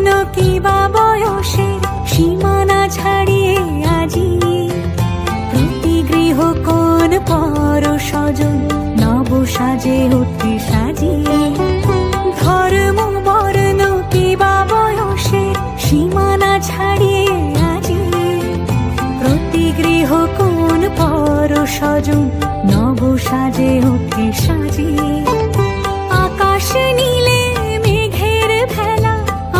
বর্ণ কিবা বয়সের সীমানা ছাড়িয়ে আজি প্রতি গৃহ কোন পর স্বজন নব সাজে ওঠে সাজিয়ে। ধর্ম বর্ণ কিবা বয়সের সীমানা ছাড়িয়ে আজি প্রতি গৃহ কোন পর স্বজন নব সাজে ওঠে সাজিয়ে। আকাশ নীলে মেঘের ভেলা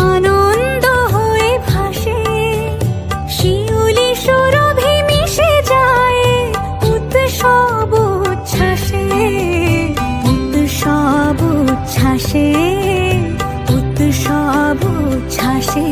আনন্দ হয়ে ভাসে, শিউলি সুরভি মিশে যায় উৎসব উচ্ছ্বাসে, উৎসব উচ্ছ্বাসে, উৎসব উচ্ছ্বাসে।